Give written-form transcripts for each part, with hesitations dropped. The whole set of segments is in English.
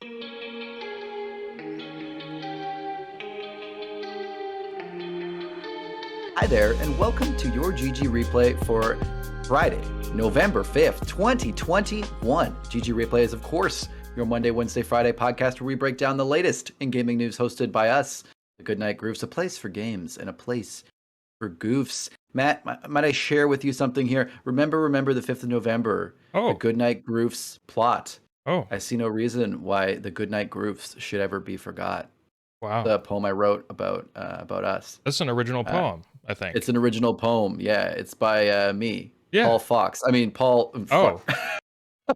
Hi there, and welcome to your GG Replay for Friday, November 5th, 2021. GG Replay is, of course, your Monday, Wednesday, Friday podcast where we break down the latest in gaming news hosted by us, the Goodnight Groofs, a place for games and a place for goofs. Matt, might I share with you something here? Remember the 5th of November, the Goodnight Groofs plot. I see no reason why the Goodnight Groofs should ever be forgot. Wow. The poem I wrote about us. That's an original poem, I think. It's an original poem. Yeah, it's by me, Yeah. Paul Fox. I mean, Paul. Oh,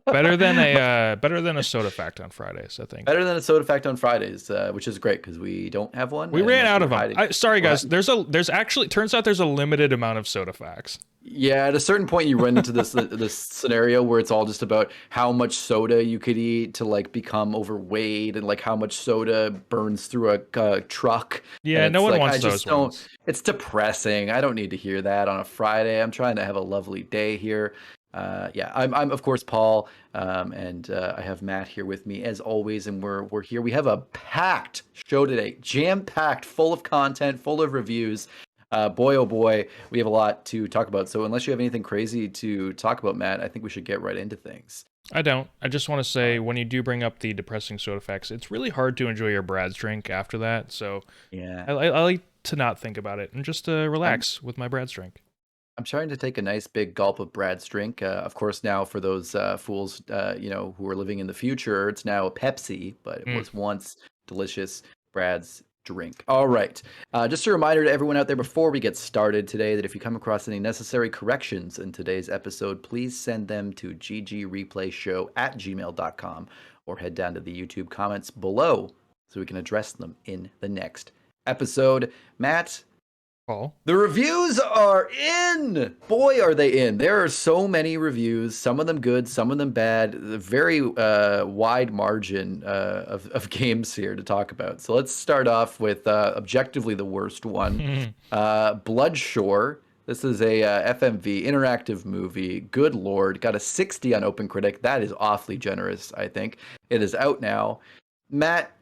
better than a soda fact on Fridays, I think. Better than a soda fact on Fridays, which is great because we don't have one. We ran out of them. Sorry, guys. There's actually turns out there's a limited amount of soda facts. Yeah, at a certain point you run into this scenario where it's all just about how much soda you could eat to like become overweight and like how much soda burns through a truck. Yeah, no one wants those ones. It's depressing. I don't need to hear that on a Friday. I'm trying to have a lovely day here. I'm of course Paul, and I have Matt here with me as always, and we're here. We have a packed show today, jam-packed, full of content, full of reviews. Boy, oh boy, we have a lot to talk about. So unless you have anything crazy to talk about, Matt, I think we should get right into things. I don't. I just want to say, when you do bring up the depressing soda facts, it's really hard to enjoy your Brad's drink after that. So yeah, I like to not think about it and just relax with my Brad's drink. I'm trying to take a nice big gulp of Brad's drink. Of course, now for those fools, who are living in the future, it's now a Pepsi, but it was once delicious Brad's drink. All right. Just a reminder to everyone out there before we get started today that if you come across any necessary corrections in today's episode, please send them to ggreplayshow@gmail.com or head down to the YouTube comments below so we can address them in the next episode. Matt, Paul, the reviews are in. Boy, are they in. There are so many reviews, some of them good, some of them bad. A very wide margin of games here to talk about. So let's start off with objectively the worst one. Bloodshore. This is a FMV interactive movie. Good Lord. Got a 60 on OpenCritic. That is awfully generous, I think. It is out now. Matt,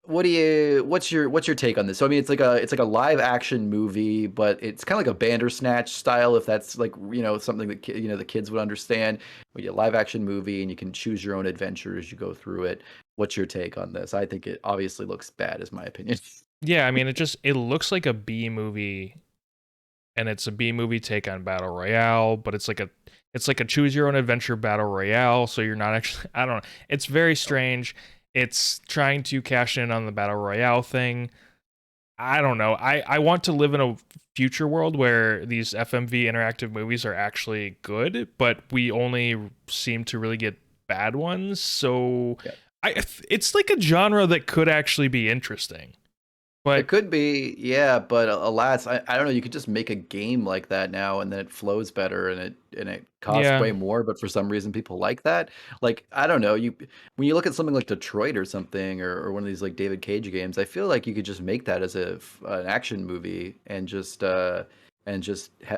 what's your take on this? So I mean, it's like a live action movie, but it's kind of like a Bandersnatch style, if that's like, something that the kids would understand. We get a live action movie and you can choose your own adventure as you go through it. What's your take on this? I think it obviously looks bad, is my opinion. Yeah, I mean, it looks like a B movie, and it's a B movie take on Battle Royale, but it's like a choose your own adventure Battle Royale, so you're not actually, I don't know. It's very strange. It's trying to cash in on the Battle Royale thing. I don't know. I want to live in a future world where these FMV interactive movies are actually good, but we only seem to really get bad ones. So yeah. It's like a genre that could actually be interesting. But it could be, yeah, but alas, I don't know. You could just make a game like that now, and then it flows better, and it costs way more. But for some reason, people like that. Like, I don't know. When you look at something like Detroit or something, or one of these like David Cage games, I feel like you could just make that as an action movie and just have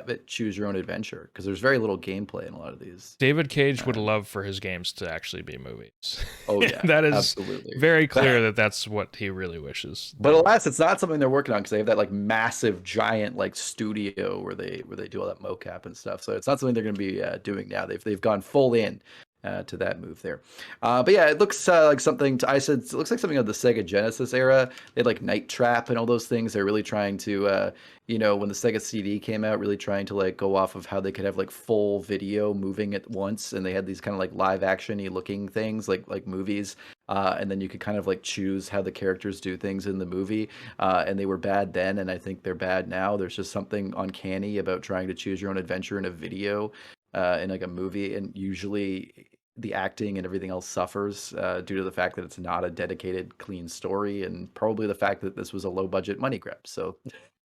it choose your own adventure, because there's very little gameplay in a lot of these. David Cage would love for his games to actually be movies. Oh yeah, that is absolutely very clear that that's what he really wishes. But alas, it's not something they're working on, because they have that like massive giant like studio where they do all that mocap and stuff. So it's not something they're going to be doing now. They've gone full in to that move there. But yeah, it looks like something. It looks like something of the Sega Genesis era. They had like Night Trap and all those things. They're really trying to, when the Sega CD came out, really trying to like go off of how they could have like full video moving at once, and they had these kind of like live action-y looking things like movies. And then you could kind of like choose how the characters do things in the movie. And they were bad then, and I think they're bad now. There's just something uncanny about trying to choose your own adventure in a video, in like a movie, and usually the acting and everything else suffers due to the fact that it's not a dedicated, clean story, and probably the fact that this was a low-budget money grab. So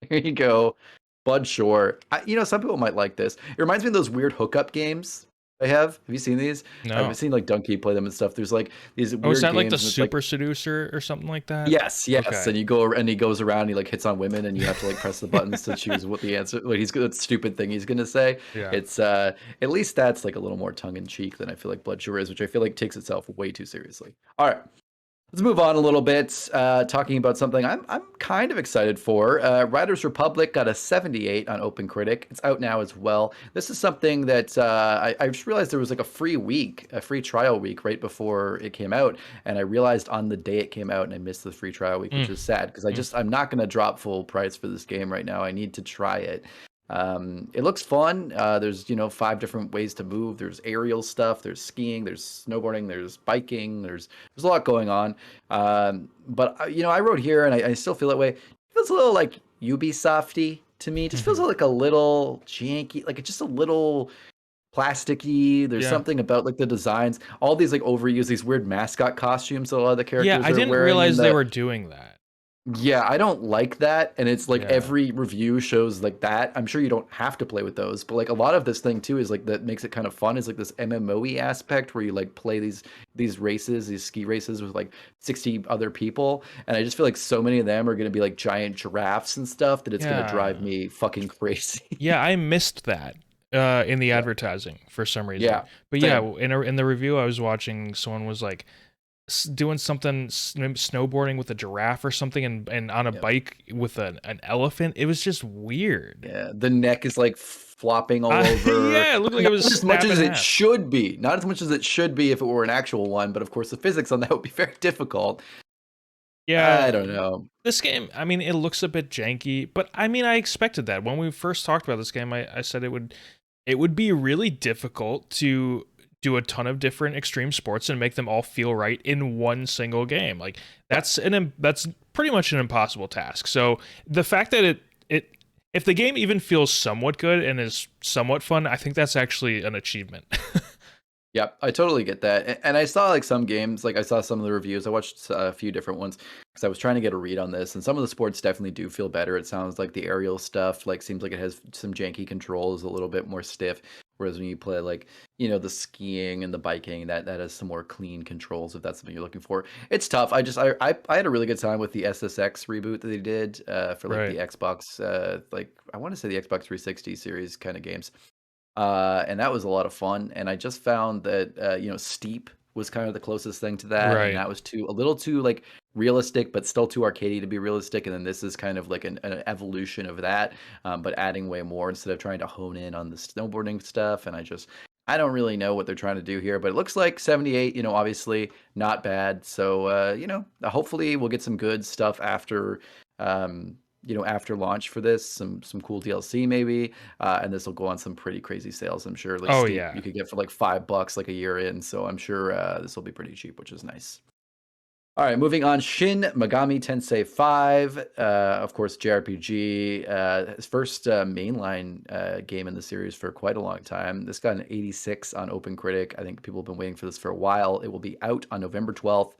here you go, Bloodshore. Some people might like this. It reminds me of those weird hookup games I have. Have you seen these? No. I've seen like Donkey play them and stuff. There's like these weird is that games, like the Super Seducer or something like that? Yes. Okay. And he goes around, and he like hits on women, and you have to like press the buttons to choose what the answer. Like that stupid thing he's gonna say. Yeah. It's at least that's like a little more tongue in cheek than I feel like Bloodshore is, which I feel like takes itself way too seriously. All right. Let's move on a little bit, talking about something I'm kind of excited for. Riders Republic got a 78 on OpenCritic. It's out now as well. This is something that I just realized there was like a free trial week right before it came out, and I realized on the day it came out, and I missed the free trial week, which is sad because I'm not going to drop full price for this game right now. I need to try it. It looks fun. There's 5 different ways to move. There's aerial stuff. There's skiing. There's snowboarding. There's biking. There's a lot going on. But I wrote here, and I still feel that way. It feels a little like Ubisofty to me. It just feels like a little janky, like it's just a little plasticky. There's something about like the designs, all these like overused, these weird mascot costumes that a lot of the characters I are didn't wearing. realize they were doing that. Yeah, I don't like that, and it's like every review shows like that. I'm sure you don't have to play with those, but like a lot of this thing too is like that makes it kind of fun is like this MMOE aspect where you like play these races, these ski races with like 60 other people, and I just feel like so many of them are going to be like giant giraffes and stuff that it's going to drive me fucking crazy. Yeah, I missed that in the advertising for some reason. Yeah, but same. in the review I was watching, someone was like doing something snowboarding with a giraffe or something, and on a bike with an elephant. It was just weird. Yeah, the neck is like flopping all over. Yeah, it looked like it was as much as it should be. Not as much as it should be if it were an actual one, but of course the physics on that would be very difficult. Yeah, I don't know. This game, I mean, it looks a bit janky, but I mean, I expected that. When we first talked about this game, I said it would be really difficult to do a ton of different extreme sports and make them all feel right in one single game. Like that's pretty much an impossible task. So the fact that it if the game even feels somewhat good and is somewhat fun, I think that's actually an achievement. Yep, I totally get that. And I saw like some games, like I saw some of the reviews. I watched a few different ones because I was trying to get a read on this. And some of the sports definitely do feel better. It sounds like the aerial stuff like seems like it has some janky controls, a little bit more stiff. Whereas when you play like the skiing and the biking, that has some more clean controls if that's something you're looking for. It's tough. I had a really good time with the SSX reboot that they did for like the Xbox, like I want to say the Xbox 360 series kind of games. And that was a lot of fun. And I just found that Steep was kind of the closest thing to that, and that was a little too like realistic, but still too arcadey to be realistic. And then this is kind of like an evolution of that, but adding way more instead of trying to hone in on the snowboarding stuff. And I don't really know what they're trying to do here, but it looks like 78. Obviously not bad. So hopefully we'll get some good stuff after. After launch for this, some cool DLC maybe, and this will go on some pretty crazy sales, I'm sure. Like you could get for like $5 like a year in, so I'm sure this will be pretty cheap, which is nice. All right, moving on. Shin Megami Tensei 5, of course, JRPG, his first mainline game in the series for quite a long time. This got an 86 on OpenCritic. I think people have been waiting for this for a while. It will be out on November 12th.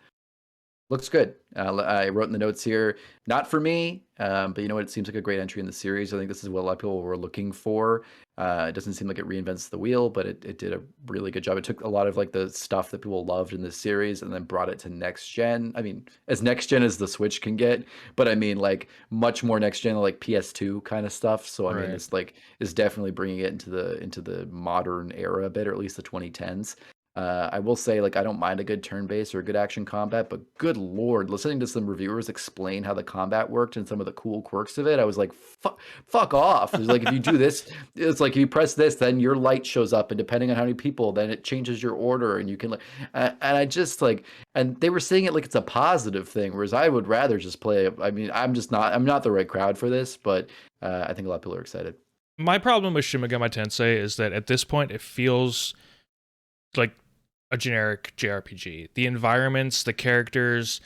Looks good. I wrote in the notes here, not for me, but you know what? It seems like a great entry in the series. I think this is what a lot of people were looking for. It doesn't seem like it reinvents the wheel, but it did a really good job. It took a lot of like the stuff that people loved in this series and then brought it to next gen. I mean, as next gen as the Switch can get, but I mean like much more next gen, like PS2 kind of stuff. So I mean, it's like is definitely bringing it into the modern era a bit, or at least the 2010s. I will say, like, I don't mind a good turn-based or a good action combat, but good lord, listening to some reviewers explain how the combat worked and some of the cool quirks of it, I was like, fuck off. It's like, if you do this, it's like, if you press this, then your light shows up, and depending on how many people, then it changes your order, and you can, like, and I just, like, and they were saying it like it's a positive thing, whereas I would rather just play, I mean, I'm not the right crowd for this, but I think a lot of people are excited. My problem with Shin Megami Tensei is that at this point, it feels like a generic JRPG. The environments, the characters,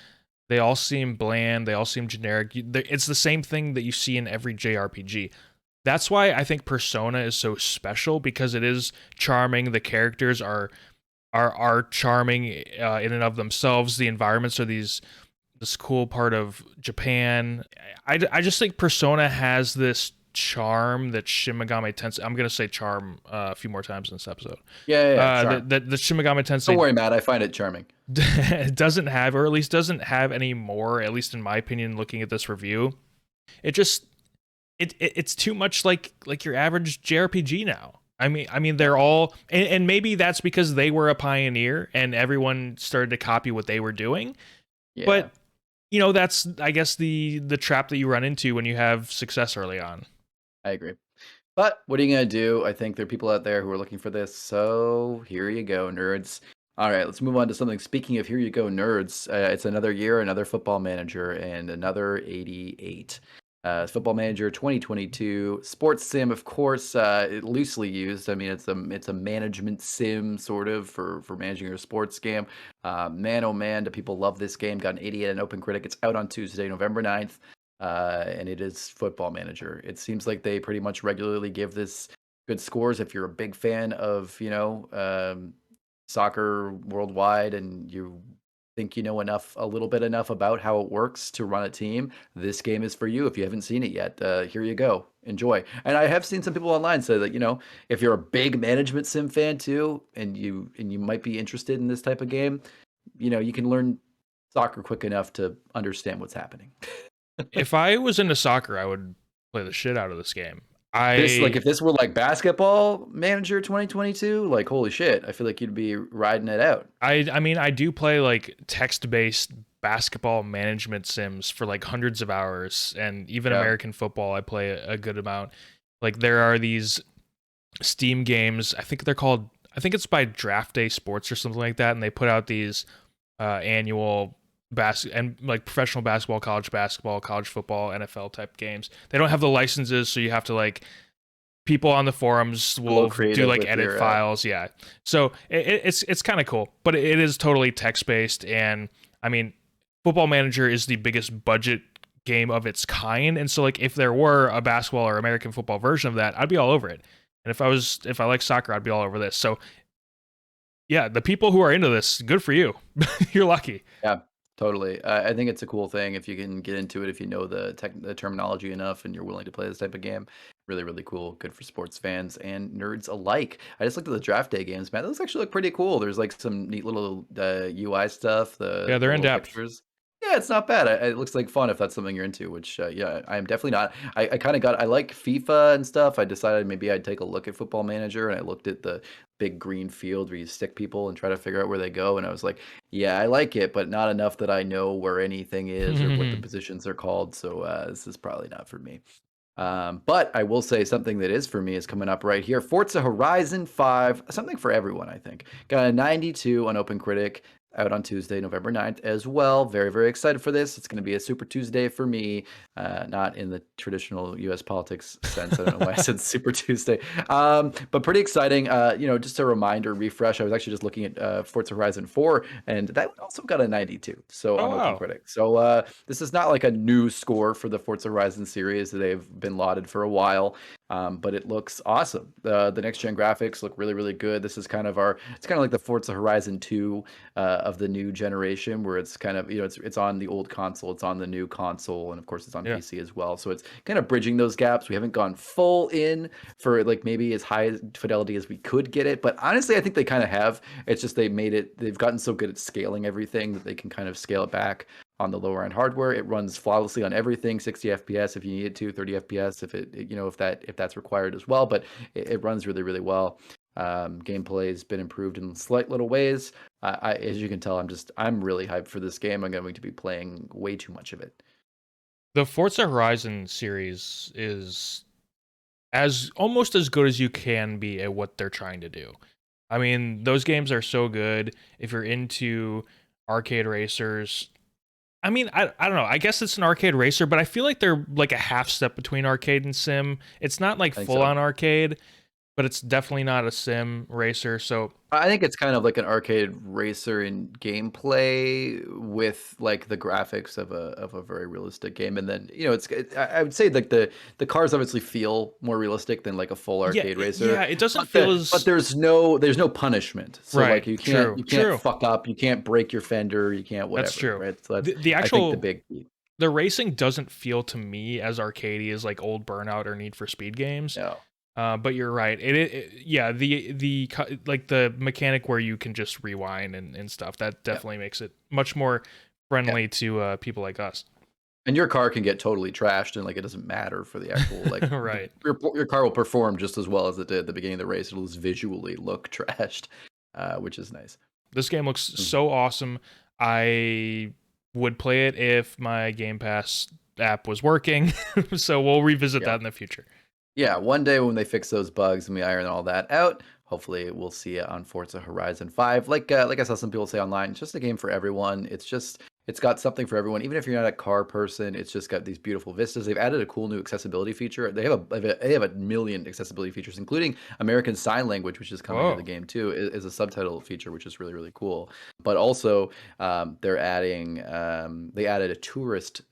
they all seem bland. They all seem generic. It's the same thing that you see in every JRPG. That's why I think Persona is so special, because it is charming. The characters are charming in and of themselves. The environments are this cool part of Japan. I just think Persona has this charm that Shin Megami Tensei, I'm gonna say charm a few more times in this episode. Charm. The Shin Megami Tensei, don't worry, Matt, I find it charming. doesn't have, or at least doesn't have anymore, at least in my opinion, looking at this review. It's too much like your average JRPG now. I mean they're all, and maybe that's because they were a pioneer and everyone started to copy what they were doing. Yeah, But that's, I guess, the trap that you run into when you have success early on. I agree. But what are you going to do? I think there are people out there who are looking for this. So here you go, nerds. All right, let's move on to something. Speaking of here you go, nerds, it's another year, another football manager, and another 88. Football Manager 2022 sports sim, of course, loosely used. I mean, it's a management sim sort of for managing your sports game. Man, oh man, do people love this game? Got an 88 on Open Critic. It's out on Tuesday, November 9th. And it is Football Manager. It seems like they pretty much regularly give this good scores. If you're a big fan of, soccer worldwide and you think you know a little bit enough about how it works to run a team, this game is for you. If you haven't seen it yet, here you go. Enjoy. And I have seen some people online say that, if you're a big management sim fan too, and you might be interested in this type of game, you can learn soccer quick enough to understand what's happening. If I was into soccer, I would play the shit out of this game. If this were like Basketball Manager 2022, like holy shit, I feel like you'd be riding it out. I mean, I do play like text-based basketball management sims for like hundreds of hours, and even Yeah. American football I play a good amount. Like there are these Steam games, I think it's by Draft Day Sports or something like that, and they put out these annual and like professional basketball, college football, NFL type games. They don't have the licenses, so you have to like people on the forums will do like edit files. Yeah. So it's kind of cool, but it is totally text based. And I mean, Football Manager is the biggest budget game of its kind. And so like, if there were a basketball or American football version of that, I'd be all over it. And if I like soccer, I'd be all over this. So yeah, the people who are into this, good for you. You're lucky. Yeah, totally. I think it's a cool thing if you can get into it, if you know the terminology enough and you're willing to play this type of game. Really, really cool. Good for sports fans and nerds alike. I just looked at the draft day games, man. Those actually look pretty cool. There's like some neat little UI stuff, Yeah, the they're in little depth. pictures. Yeah, it's not bad. It looks like fun if that's something you're into, which, yeah, I am definitely not. I kind of I like FIFA and stuff. I decided maybe I'd take a look at Football Manager, and I looked at the big green field where you stick people and try to figure out where they go. And I was like, yeah, I like it, but not enough that I know where anything is or what the positions are called. So this is probably not for me. But I will say something that is for me is coming up right here. Forza Horizon 5, something for everyone, I think. Got a 92 on Open Critic, out on Tuesday, November 9th as well. Very, very excited for this. It's going to be a Super Tuesday for me, not in the traditional U.S. politics sense. I don't know why I said Super Tuesday. But pretty exciting. Just a reminder, refresh. I was actually just looking at Forza Horizon 4, and that also got a 92. So on Open Critic. So this is not like a new score for the Forza Horizon series. They've been lauded for a while. But it looks awesome. The next gen graphics look really, really good. This is kind of it's kind of like the Forza Horizon 2 of the new generation, where it's kind of, it's on the old console, it's on the new console, and of course it's on PC as well. So it's kind of bridging those gaps. We haven't gone full in for like maybe as high fidelity as we could get it, but honestly, I think they kind of have. It's just they've gotten so good at scaling everything that they can kind of scale it back on the lower end hardware. It runs flawlessly on everything, 60 FPS if you need it to, 30 FPS if that's required as well. But it runs really, really well. Gameplay has been improved in slight little ways. As you can tell, I'm really hyped for this game. I'm going to be playing way too much of it. The Forza Horizon series is almost as good as you can be at what they're trying to do. I mean, those games are so good. If you're into arcade racers, I mean, I don't know. I guess it's an arcade racer, but I feel like they're like a half step between arcade and sim. It's not like full on arcade, but it's definitely not a sim racer. So I think it's kind of like an arcade racer in gameplay with like the graphics of a very realistic game. And then, I would say like the cars obviously feel more realistic than like a full arcade racer. Yeah, it doesn't feel as, but there's no punishment. So right, like you can't fuck up, you can't break your fender, you can't whatever. That's true. Right? So The actual, I think the big the racing doesn't feel to me as arcadey as like old Burnout or Need for Speed games. No. But you're right. The like the mechanic where you can just rewind and stuff, that definitely makes it much more friendly to people like us. And your car can get totally trashed, and like it doesn't matter for the actual like right. Your car will perform just as well as it did at the beginning of the race. It'll just visually look trashed, which is nice. This game looks so awesome. I would play it if my Game Pass app was working. So we'll revisit that in the future. Yeah, one day when they fix those bugs and we iron all that out, hopefully we'll see it on Forza Horizon 5. Like I saw some people say online, it's just a game for everyone. It's got something for everyone. Even if you're not a car person, it's just got these beautiful vistas. They've added a cool new accessibility feature. They have a million accessibility features, including American Sign Language, which is coming to the game too, is a subtitle feature, which is really, really cool. But also, they added a tourist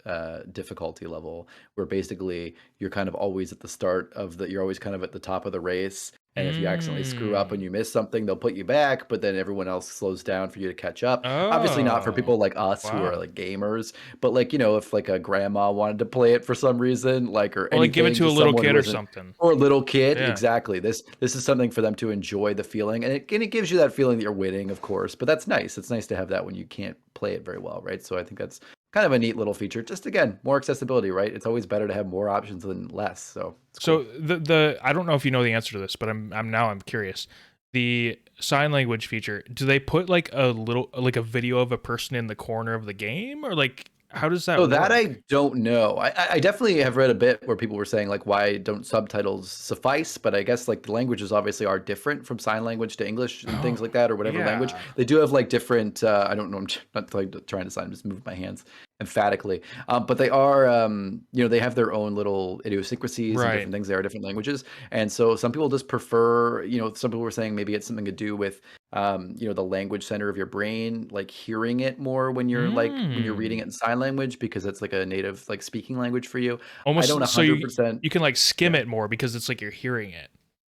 difficulty level where basically you're kind of always at the start of you're always kind of at the top of the race. And if you accidentally screw up and you miss something, they'll put you back, but then everyone else slows down for you to catch up. Obviously not for people like us who are like gamers, but like, if like a grandma wanted to play it for some reason, like, or anything, like give it to a little kid or something. Or a little kid, exactly. This is something for them to enjoy the feeling, and it gives you that feeling that you're winning, of course, but that's nice. It's nice to have that when you can't play it very well, right? So I think that's kind of a neat little feature. Just again, more accessibility, right? It's always better to have more options than less. So cool. The I don't know if you know the answer to this, but I'm curious. The sign language feature, do they put like a video of a person in the corner of the game, or like how does that work? That I don't know. I definitely have read a bit where people were saying like, why don't subtitles suffice? But I guess like the languages obviously are different from sign language to English and things like that, or whatever language. They do have like different, I don't know, I'm not like trying to sign, I'm just moving my hands emphatically. But they are, they have their own little idiosyncrasies and different things. They are different languages. And so some people just prefer, some people were saying maybe it's something to do with, the language center of your brain, like hearing it more when you're when you're reading it in sign language, because it's like a native like speaking language for you. Almost, I don't 100%. You can like skim it more because it's like you're hearing it.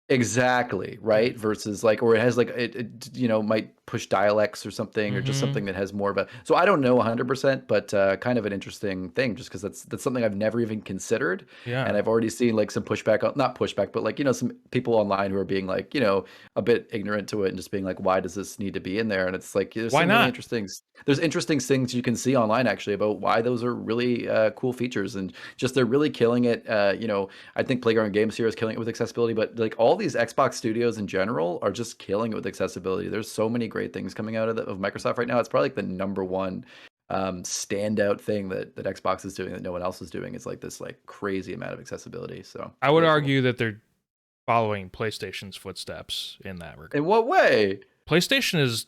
Exactly, right? Versus like, or it has like it might push dialects or something, or just something that has more of a. So I don't know 100%, but kind of an interesting thing, just because that's something I've never even considered. Yeah. And I've already seen like some pushback, not pushback, but like some people online who are being like a bit ignorant to it and just being like, why does this need to be in there? And it's like there's why some not? really interesting. There's interesting things you can see online actually about why those are really cool features, and just they're really killing it. I think Playground Games here is killing it with accessibility, but like all these Xbox studios in general are just killing it with accessibility. There's so many great things coming out of Microsoft right now. It's probably like the number one standout thing that Xbox is doing that no one else is doing. Is like this like crazy amount of accessibility. So I would argue that they're following PlayStation's footsteps in that regard. In what way? PlayStation is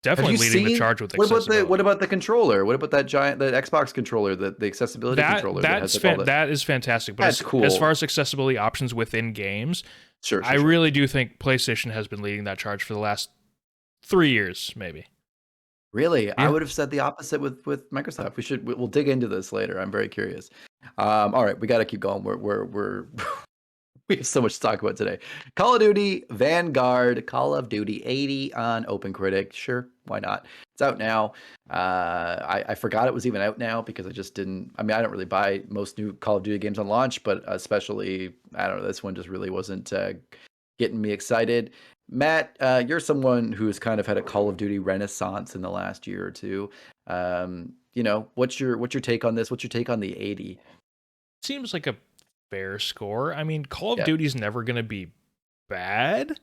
definitely leading the charge with accessibility. What about the controller? What about that the Xbox controller, the accessibility controller? That is fantastic. But that's cool. As far as accessibility options within games, I really do think PlayStation has been leading that charge for the last 3 years, maybe. Really? Yeah. I would have said the opposite with Microsoft. We'll dig into this later. I'm very curious. All right, we got to keep going. We have so much to talk about today. Call of Duty Vanguard, Call of Duty 80 on OpenCritic. Sure, why not? It's out now. I forgot it was even out now because I just didn't. I mean, I don't really buy most new Call of Duty games on launch, but especially, I don't know, this one just really wasn't getting me excited. Matt, you're someone who's kind of had a Call of Duty renaissance in the last year or two. What's your take on this? What's your take on the 80? Seems like a fair score. I mean, Call of Duty's never going to be bad.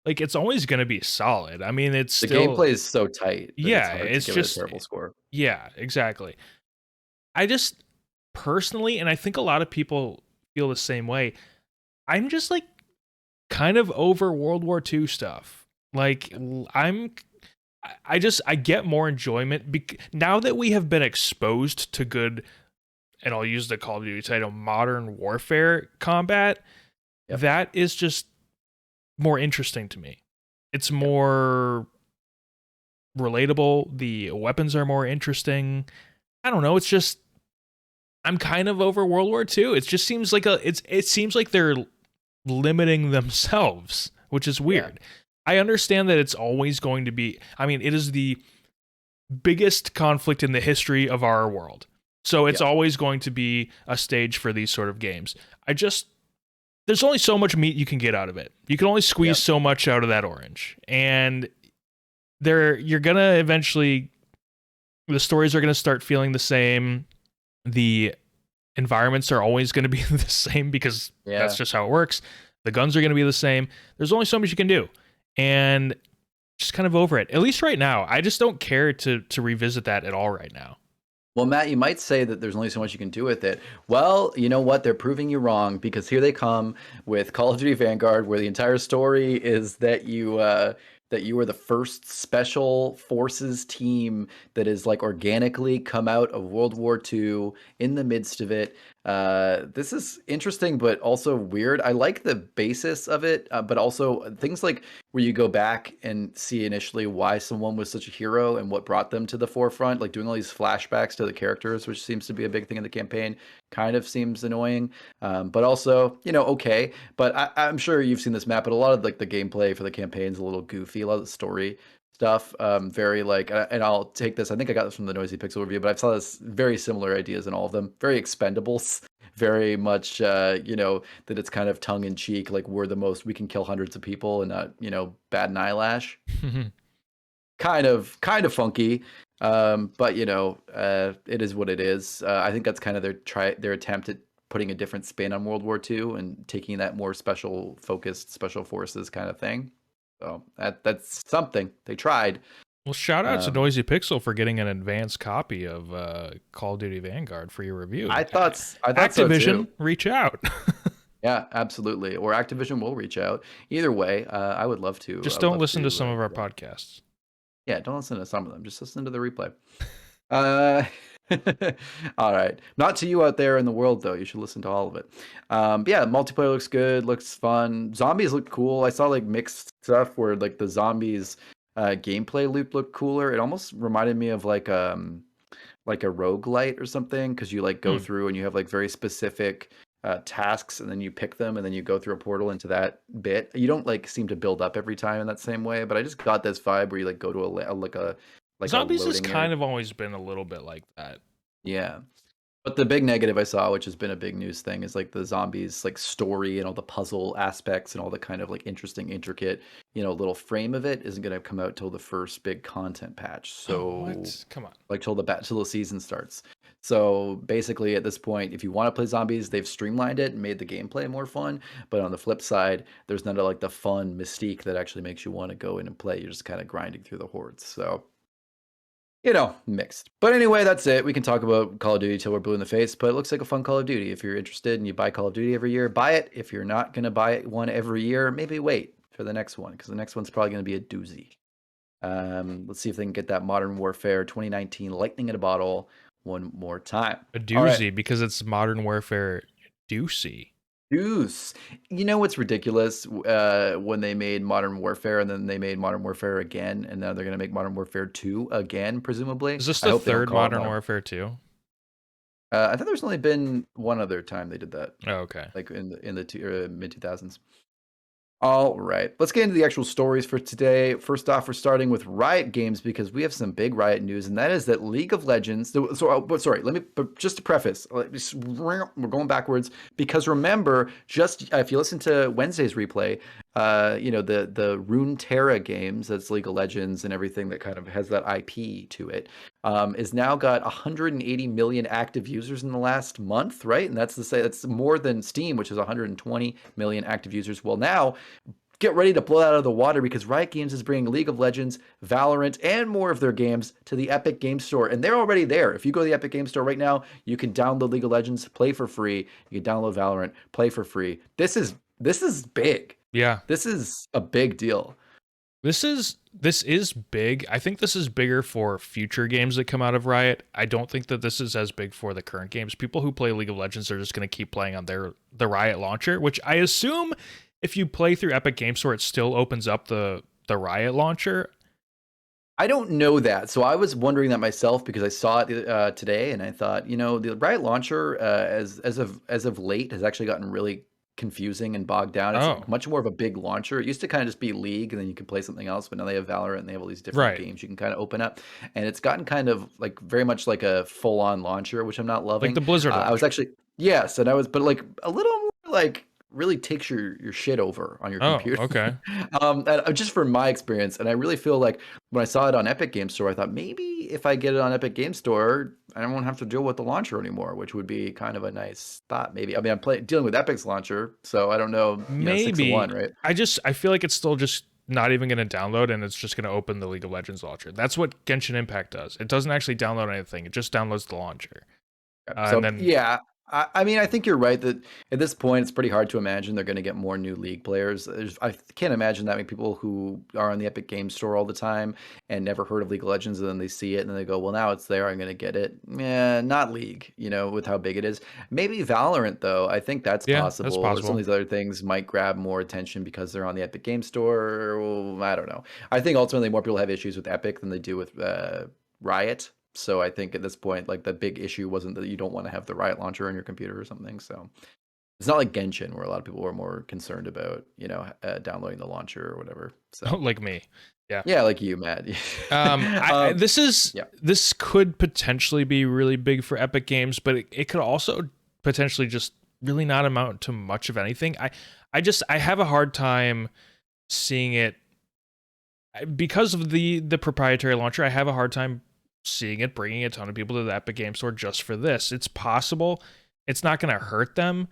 Like, it's always going to be solid. I mean, it's the gameplay is so tight. Yeah, it's just a terrible score. Yeah, exactly. I just personally, and I think a lot of people feel the same way, I'm just like kind of over World War II stuff. Like, I get more enjoyment now that we have been exposed to good, and I'll use the Call of Duty title, modern warfare combat. That is just more interesting to me. It's more relatable. The weapons are more interesting. I don't know. It's just, I'm kind of over World War II. It just seems like it seems like they're limiting themselves, which is weird. I understand that it's always going to be, I mean, it is the biggest conflict in the history of our world. So it's always going to be a stage for these sort of games. There's only so much meat you can get out of it. You can only squeeze so much out of that orange. And you're going to eventually, the stories are going to start feeling the same. The environments are always going to be the same because that's just how it works. The guns are going to be the same. There's only so much you can do. And just kind of over it. At least right now. I just don't care to revisit that at all right now. Well, Matt, you might say that there's only so much you can do with it. Well, you know what? They're proving you wrong because here they come with Call of Duty Vanguard, where the entire story is that you are the first special forces team that is like organically come out of World War II in the midst of it. This is interesting, but also weird. I like the basis of it, but also things like where you go back and see initially why someone was such a hero and what brought them to the forefront, like doing all these flashbacks to the characters, which seems to be a big thing in the campaign, kind of seems annoying. But also, okay. But I'm sure you've seen this map, but a lot of like the gameplay for the campaign is a little goofy. A lot of the story stuff, very like, and I'll take this. I think I got this from the Noisy Pixel review, but I've saw this very similar ideas in all of them. Very Expendables, very much, that it's kind of tongue in cheek, like we can kill hundreds of people and not, bat an eyelash. Kind of funky, but it is what it is. I think that's kind of their attempt at putting a different spin on World War II and taking that more focused special forces kind of thing. So that's something they tried. Well, shout out to Noisy Pixel for getting an advanced copy of Call of Duty Vanguard for your review. I thought Activision, so too. Reach out. Yeah, absolutely. Or Activision will reach out. Either way, I would love to. Just don't listen to some of our podcasts. Yeah, don't listen to some of them. Just listen to the replay. All right. Not to you out there in the world, though. You should listen to all of it. Yeah, multiplayer looks good, looks fun. Zombies look cool. I saw like mixed stuff where like the zombies gameplay loop looked cooler. It almost reminded me of like a roguelite or something, because you like go through and you have like very specific tasks, and then you pick them and then you go through a portal into that bit. You don't like seem to build up every time in that same way, but I just got this vibe where you like go to like Zombies a has kind of always been a little bit like that. Yeah. But the big negative I saw, which has been a big news thing, is like the zombies like story and all the puzzle aspects and all the kind of like interesting, intricate, little frame of it isn't going to come out till the first big content patch. So what? Come on. Like till the season starts. So basically at this point, if you want to play zombies, they've streamlined it and made the gameplay more fun. But on the flip side, there's none of like the fun mystique that actually makes you want to go in and play. You're just kind of grinding through the hordes. So mixed. But anyway, that's it. We can talk about Call of Duty till we're blue in the face, but it looks like a fun Call of Duty. If you're interested and you buy Call of Duty every year, buy it. If you're not going to buy one every year, maybe wait for the next one, because the next one's probably going to be a doozy. Let's see if they can get that Modern Warfare 2019 lightning in a bottle one more time. A doozy, because it's Modern Warfare Doozy. Deuce. You know what's ridiculous? When they made Modern Warfare and then they made Modern Warfare again, and now they're going to make Modern Warfare 2 again, presumably. Is this the third Modern Warfare 2? I thought there's only been one other time they did that. Oh, okay. Like in the mid 2000s. All right, let's get into the actual stories for today. First off, we're starting with Riot Games because we have some big Riot news, and that is that League of Legends. But just to preface, we're going backwards because remember, just if you listen to Wednesday's replay, the Runeterra games, that's League of Legends and everything that kind of has that IP to it, is now got 180 million active users in the last month, right? And that's more than Steam, which is 120 million active users. Well, now get ready to blow that out of the water because Riot Games is bringing League of Legends, Valorant, and more of their games to the Epic Game Store. And they're already there. If you go to the Epic Game Store right now, you can download League of Legends, play for free. You can download Valorant, play for free. This is big. Yeah. This is a big deal. This is big. I think this is bigger for future games that come out of Riot. I don't think that this is as big for the current games. People who play League of Legends are just going to keep playing on the Riot launcher, which I assume if you play through Epic Game Store, it still opens up the Riot launcher. I don't know that. So I was wondering that myself because I saw it today and I thought, the Riot launcher as of late has actually gotten really confusing and bogged down. It's much more of a big launcher. It used to kind of just be League and then you could play something else, but now they have Valorant and they have all these different games you can kind of open up, and it's gotten kind of like very much like a full-on launcher, which I'm not loving. Like the Blizzard launcher. I was actually but like a little more like really takes your shit over on your computer. Okay. Just from my experience, and I really feel like when I saw it on Epic Game Store, I thought maybe if I get it on Epic Game Store, I won't have to deal with the launcher anymore, which would be kind of a nice thought. Maybe. I mean, dealing with Epic's launcher, so I don't know. Maybe 6-1, right? I feel like it's still just not even going to download, and it's just going to open the League of Legends launcher. That's what Genshin Impact does. It doesn't actually download anything. It just downloads the launcher. And So then yeah, I mean, I think you're right that at this point it's pretty hard to imagine they're going to get more new League players. I can't imagine that many people who are on the Epic Game Store all the time and never heard of League of Legends, and then they see it and they go, "Well, now it's there. I'm going to get it." Yeah, not League, with how big it is. Maybe Valorant though. I think that's yeah, that's possible. Or some of possible. these other things might grab more attention because they're on the Epic Game Store. Well, I don't know. I think ultimately more people have issues with Epic than they do with Riot. So I think at this point, like the big issue wasn't that you don't want to have the Riot launcher on your computer or something. So it's not like Genshin where a lot of people were more concerned about, downloading the launcher or whatever. So Like me. Yeah. yeah, like you, Matt. Yeah. This could potentially be really big for Epic Games, but it could also potentially just really not amount to much of anything. I have a hard time seeing it because of the proprietary launcher. I have a hard time seeing it bringing a ton of people to the Epic Game Store just for this. It's possible. It's not going to hurt them,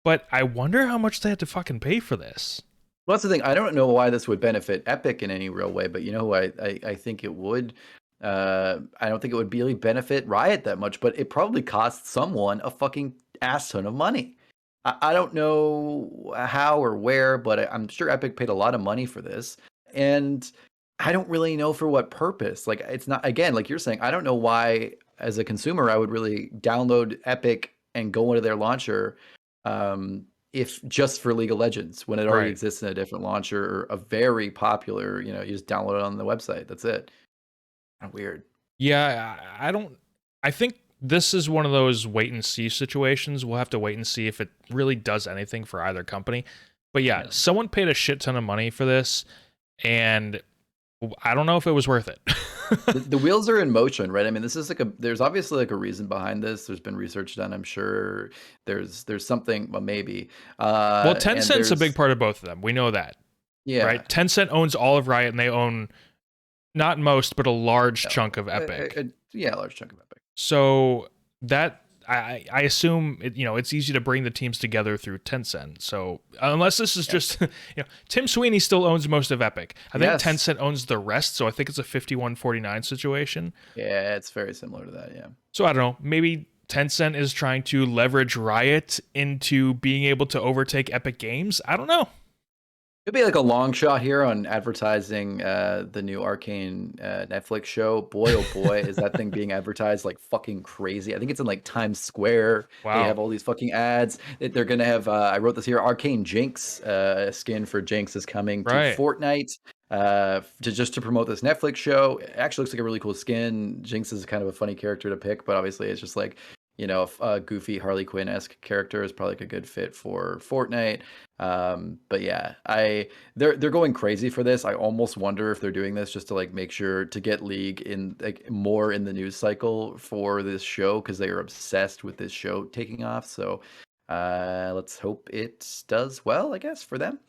but I wonder how much they had to fucking pay for this. Well, that's the thing. I don't know why this would benefit Epic in any real way, but you know who I think it would. I don't think it would really benefit Riot that much, but it probably costs someone a fucking ass ton of money. I don't know how or where, but I'm sure Epic paid a lot of money for this. And I don't really know for what purpose. Like, it's not, again, like you're saying, I don't know why, as a consumer, I would really download Epic and go into their launcher if just for League of Legends when it already Right. exists in a different launcher or a very popular, you just download it on the website. That's it. Kind of weird. Yeah, I don't. I think this is one of those wait and see situations. We'll have to wait and see if it really does anything for either company. But yeah, someone paid a shit ton of money for this, and I don't know if it was worth it. The wheels are in motion, right? I mean, this is there's obviously like a reason behind this. There's been research done, I'm sure. There's something, well, maybe. Well, And Tencent's a big part of both of them. We know that, yeah, right? Tencent owns all of Riot, and they own not most, but a large chunk of Epic. Yeah, a large chunk of Epic. So that I assume it's easy to bring the teams together through Tencent. So unless this is just Tim Sweeney still owns most of Epic. I think Tencent owns the rest, so I think it's a 51-49 situation. Yeah, it's very similar to that, yeah. So I don't know, maybe Tencent is trying to leverage Riot into being able to overtake Epic Games. I don't know. It'd be like a long shot here on advertising the new Arcane Netflix show. Boy, oh boy, is that thing being advertised like fucking crazy. I think it's in like Times Square. Wow. They have all these fucking ads. They're going to have, I wrote this here, Arcane Jinx, skin for Jinx is coming to Fortnite to promote this Netflix show. It actually looks like a really cool skin. Jinx is kind of a funny character to pick, but obviously it's just like, a goofy Harley Quinn-esque character is probably like a good fit for Fortnite. But yeah, they're going crazy for this. I almost wonder if they're doing this just to like make sure to get League in like more in the news cycle for this show because they are obsessed with this show taking off. So let's hope it does well, I guess, for them.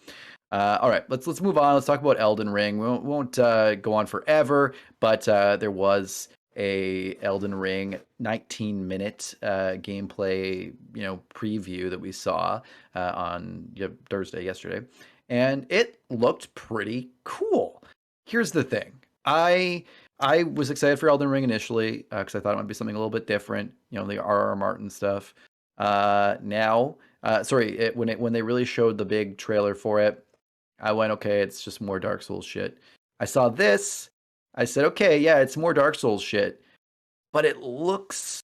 All right, let's move on. Let's talk about Elden Ring. We won't go on forever, but there was a Elden Ring 19-minute gameplay, preview that we saw on Thursday, yesterday, and it looked pretty cool. Here's the thing: I was excited for Elden Ring initially because I thought it might be something a little bit different, the R.R. Martin stuff. When they really showed the big trailer for it, I went, okay, it's just more Dark Souls shit. I saw this. I said, okay, yeah, it's more Dark Souls shit, but it looks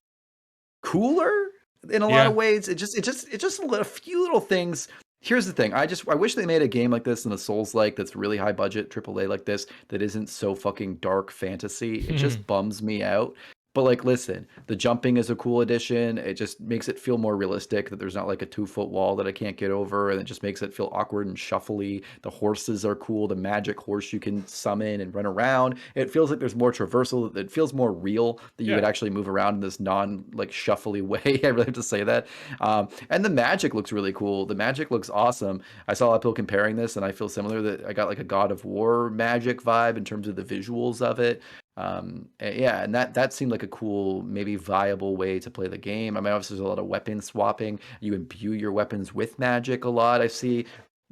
cooler in a lot of ways. It just a few little things. Here's the thing. I wish they made a game like this in a Souls-like that's really high budget AAA like this that isn't so fucking dark fantasy. It just bums me out. But like, listen, the jumping is a cool addition. It just makes it feel more realistic that there's not like a 2-foot wall that I can't get over, and it just makes it feel awkward and shuffly. The horses are cool. The magic horse you can summon and run around. It feels like there's more traversal. It feels more real that you would actually move around in this like shuffly way. I really have to say that. And the magic looks really cool. The magic looks awesome. I saw a lot of people comparing this, and I feel similar that I got like a God of War magic vibe in terms of the visuals of it. And that seemed like a cool, maybe viable way to play the game. I mean, obviously there's a lot of weapon swapping. You imbue your weapons with magic a lot, I see.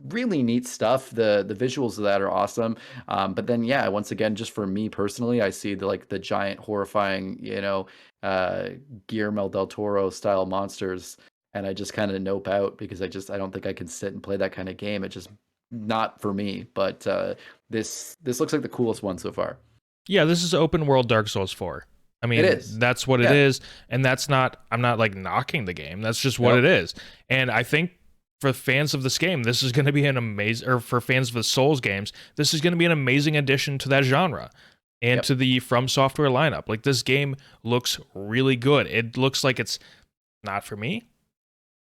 really neat stuff. The visuals of that are awesome. But then yeah, once again, just for me personally, I see the giant horrifying, uh, Guillermo del Toro style monsters, and I just kind of nope out because I don't think I can sit and play that kind of game. It just not for me. But this looks like the coolest one so far. Yeah, this is open world Dark Souls 4. I It mean, is. that's what it Yeah. is, and that's not, I'm not like knocking the game. That's just what it Nope. is. And I think for fans of this game, this is going to be an amazing, or for fans of the Souls games, this is going to be an amazing addition to that genre and Yep. to the From Software lineup. Like, this game looks really good. It looks like it's not for me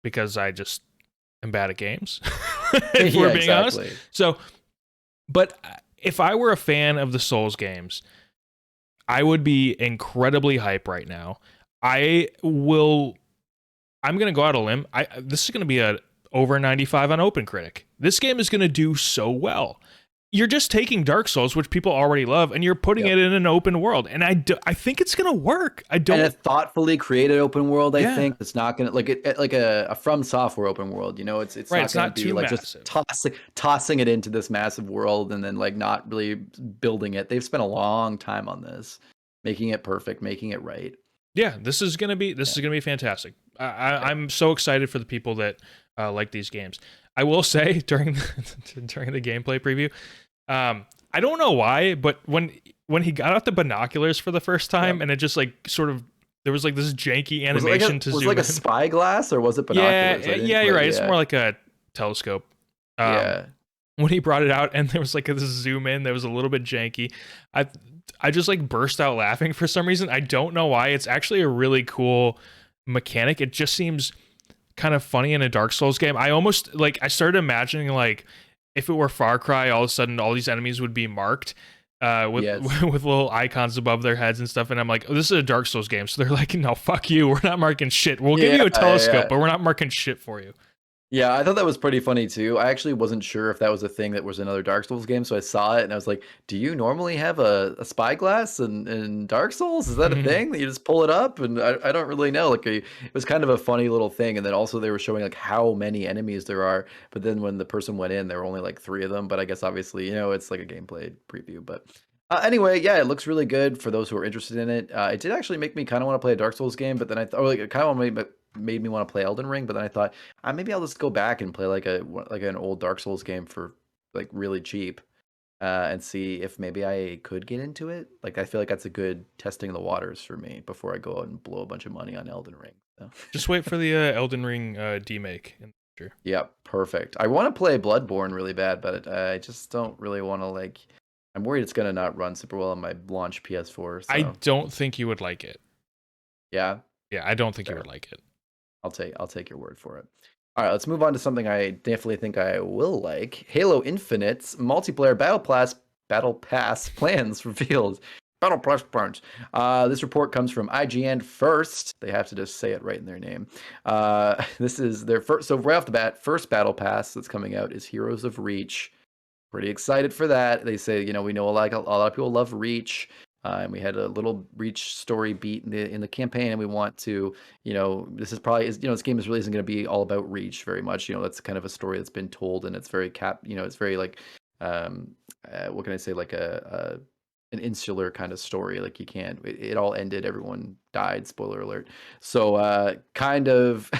because I just am bad at games, if Yeah, we're being honest. exactly. So, but if I were a fan of the Souls games, I would be incredibly hype right now. I will. I'm gonna go out on a limb. This is gonna be a over 95 on OpenCritic. This game is gonna do so well. You're just taking Dark Souls, which people already love, and you're putting Yep. it in an open world, and I think it's gonna work. I And don't. a thoughtfully created open world, I Yeah, think it's not gonna like a From Software open world. It's right. not It's gonna not be too like just massive. tossing it into this massive world and then like not really building it. They've spent a long time on this, making it perfect, making it right. Yeah, this Yeah. is gonna be fantastic. Yep. I'm so excited for the people that like these games. I will say during during the gameplay preview, I don't know why, but when he got out the binoculars for the first time, Yep. and it just like sort of there was like this janky animation to Was it like zoom a in. spyglass or was it Yeah, binoculars? I didn't yeah, you're quite. right. It's Yeah. more like a telescope. Um, Yeah. when he brought it out and there was like this zoom in that was a little bit janky, I I just like burst out laughing for some reason. I don't know why. It's actually a really cool mechanic. It just seems kind of funny in a Dark Souls game. I almost like I started imagining like if it were Far Cry, all of a sudden all these enemies would be marked with Yes. with little icons above their heads and stuff. And I'm like, oh, this is a Dark Souls game. So they're like, no, fuck you. We're not marking shit. We'll give Yeah. you a telescope, Yeah. but we're not marking shit for you. Yeah, I thought that was pretty funny too. I actually wasn't sure if that was a thing that was another Dark Souls game, so I saw it and I was like, "Do you normally have a spyglass in Dark Souls? Is that a thing that you just pull it up?" And I don't really know. It was kind of a funny little thing. And then also they were showing like how many enemies there are. But then when the person went in, there were only like three of them. But I guess obviously, it's like a gameplay preview. But anyway, yeah, it looks really good for those who are interested in it. It did actually make me kind of want to play a Dark Souls game, but then I thought, like, it kind of made me want to play Elden Ring. But then I thought, maybe I'll just go back and play like an old Dark Souls game for like really cheap, and see if maybe I could get into it. Like I feel like that's a good testing the waters for me before I go out and blow a bunch of money on Elden Ring. So. Just wait for the Elden Ring demake in the future. Yeah, perfect. I want to play Bloodborne really bad, but I just don't really want to like. I'm worried it's gonna not run super well on my launch PS4. I So don't think you would like it. yeah, Yeah, I don't think you fair. would like it. I'll take your word for it. All right, let's move on to something I definitely think I will like. Halo Infinite's multiplayer battle pass plans revealed. Battle Pass plans. This report comes from IGN first. They have to just say it right in their name. This is their first. So right off the bat, first battle pass that's coming out is Heroes of Reach. Pretty excited for that. They say, we know a lot of people love Reach. And we had a little Reach story beat in the campaign, and we want to, this is probably, this game is really isn't going to be all about Reach very much. That's kind of a story that's been told, and it's very it's very like, what can I say, like an insular kind of story. Like you can't, it all ended, everyone died. Spoiler alert. So kind of,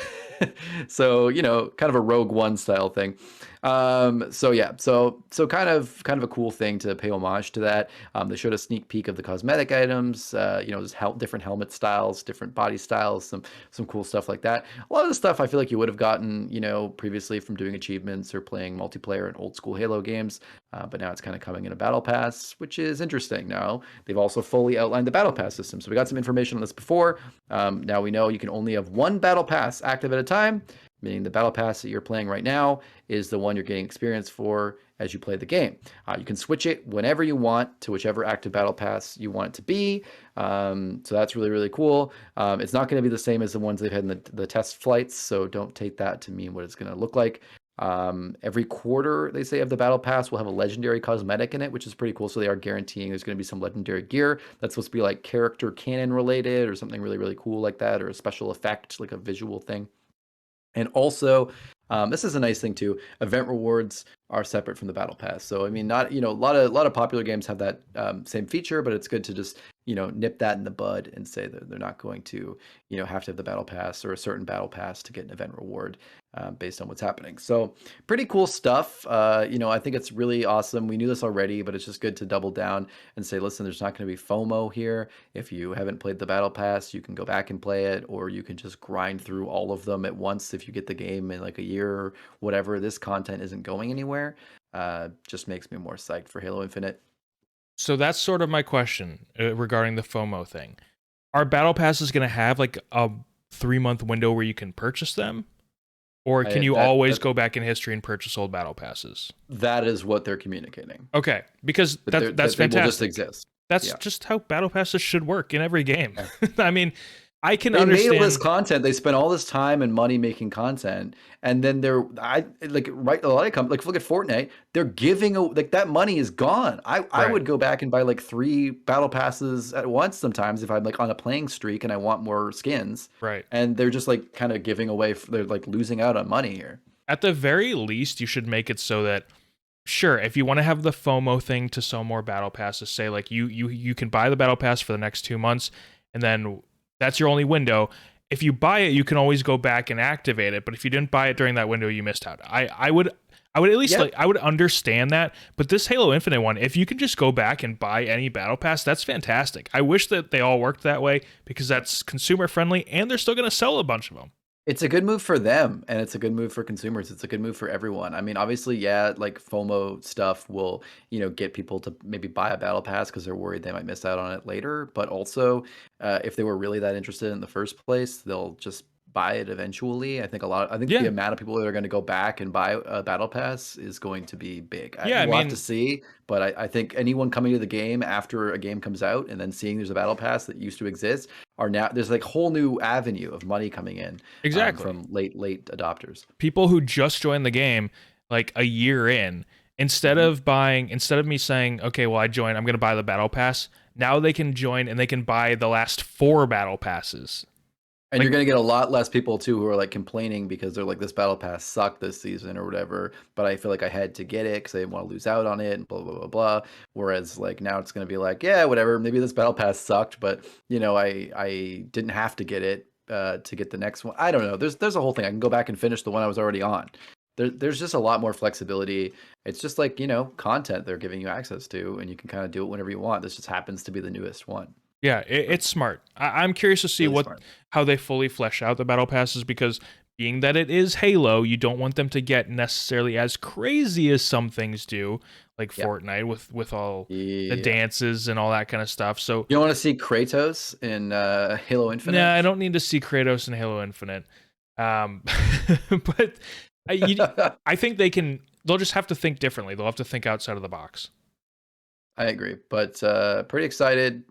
so kind of a Rogue One style thing. So yeah, so kind of a cool thing to pay homage to that. They showed a sneak peek of the cosmetic items, just different helmet styles, different body styles, some cool stuff like that. A lot of the stuff I feel like you would have gotten, previously from doing achievements or playing multiplayer in old school Halo games, but now it's kind of coming in a battle pass, which is interesting. Now they've also fully outlined the battle pass system, so we got some information on this before. Now we know you can only have one battle pass active at a time, meaning the battle pass that you're playing right now is the one you're getting experience for as you play the game. You can switch it whenever you want to whichever active battle pass you want it to be. So that's really, really cool. It's not going to be the same as the ones they've had in the test flights, so don't take that to mean what it's going to look like. Every quarter, they say, of the battle pass will have a legendary cosmetic in it, which is pretty cool. So they are guaranteeing there's going to be some legendary gear that's supposed to be like character canon related or something really, really cool like that, or a special effect, like a visual thing. And also, this is a nice thing too. Event rewards are separate from the battle pass. So I mean, not a lot of popular games have that same feature, but it's good to just nip that in the bud and say that they're not going to have to have the battle pass or a certain battle pass to get an event reward based on what's happening. So pretty cool stuff. I think it's really awesome. We knew this already, but it's just good to double down and say, listen, there's not going to be FOMO here. If you haven't played the battle pass, you can go back and play it, or you can just grind through all of them at once if you get the game in like a year or whatever. This content isn't going anywhere. Just makes me more psyched for Halo Infinite. So that's sort of my question regarding the FOMO thing. Are battle passes going to have like a 3-month window where you can purchase them? Or can you always go back in history and purchase old battle passes? That is what they're communicating. Okay, because that's fantastic. They will just exist. That's just how battle passes should work in every game. I mean, I can they understand. They made all this content. They spent all this time and money making content, and then a lot of companies, like look at Fortnite. They're giving that money is gone. I would go back and buy like 3 battle passes at once sometimes if I'm like on a playing streak and I want more skins. Right. And they're just like kind of giving away. They're like losing out on money here. At the very least, you should make it so that, sure, if you want to have the FOMO thing to sell more battle passes, say like you can buy the battle pass for the next 2 months, and then that's your only window. If you buy it, you can always go back and activate it. But if you didn't buy it during that window, you missed out. I would at least I would understand that. But this Halo Infinite one, if you can just go back and buy any battle pass, that's fantastic. I wish that they all worked that way because that's consumer friendly and they're still going to sell a bunch of them. It's a good move for them, and it's a good move for consumers. It's a good move for everyone. I mean, obviously, yeah, like FOMO stuff will, get people to maybe buy a battle pass because they're worried they might miss out on it later. But also, if they were really that interested in the first place, they'll just buy it eventually. I think the amount of people that are going to go back and buy a battle pass is going to be big. We'll have to see, but I think anyone coming to the game after a game comes out and then seeing there's a battle pass that used to exist are now there's like whole new avenue of money coming in from late adopters. People who just joined the game like a year in, instead of me saying, okay, well, I'm going to buy the battle pass. Now they can join and they can buy the last 4 battle passes. And you're going to get a lot less people, too, who are like complaining because they're like, this battle pass sucked this season or whatever, but I feel like I had to get it because I didn't want to lose out on it and blah, blah, blah, blah. Whereas like now it's going to be like, yeah, whatever. Maybe this battle pass sucked, but, I didn't have to get it to get the next one. I don't know. There's a whole thing. I can go back and finish the one I was already on. There's just a lot more flexibility. It's just like, content they're giving you access to, and you can kind of do it whenever you want. This just happens to be the newest one. Yeah, it's smart. I'm curious to see how they fully flesh out the battle passes, because being that it is Halo, you don't want them to get necessarily as crazy as some things do, like Fortnite with all the dances and all that kind of stuff. So you don't want to see Kratos in Halo Infinite? Nah, I don't need to see Kratos in Halo Infinite. But I think they'll just have to think differently. They'll have to think outside of the box. I agree, but pretty excited.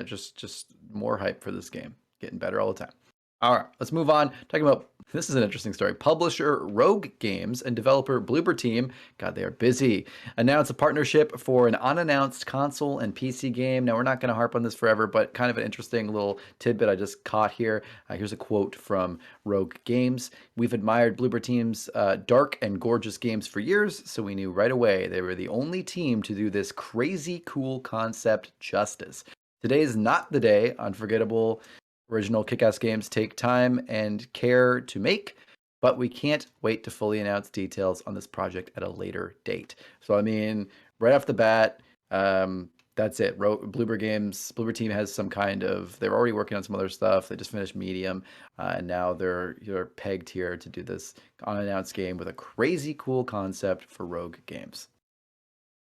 Just more hype for this game. Getting better all the time. All right, let's move on. Talking about, this is an interesting story. Publisher Rogue Games and developer Bloober team, God, they are busy, announced a partnership for an unannounced console and PC game. Now, we're not going to harp on this forever, but kind of an interesting little tidbit I just caught here. Here's a quote from Rogue Games. We've admired Bloober team's dark and gorgeous games for years, so we knew right away they were the only team to do this crazy cool concept justice. Today is not the day. Unforgettable original kick-ass games take time and care to make, but we can't wait to fully announce details on this project at a later date. So, I mean, right off the bat, that's it. Bloober team has some kind of, they're already working on some other stuff. They just finished Medium, and now they're pegged here to do this unannounced game with a crazy cool concept for Rogue Games.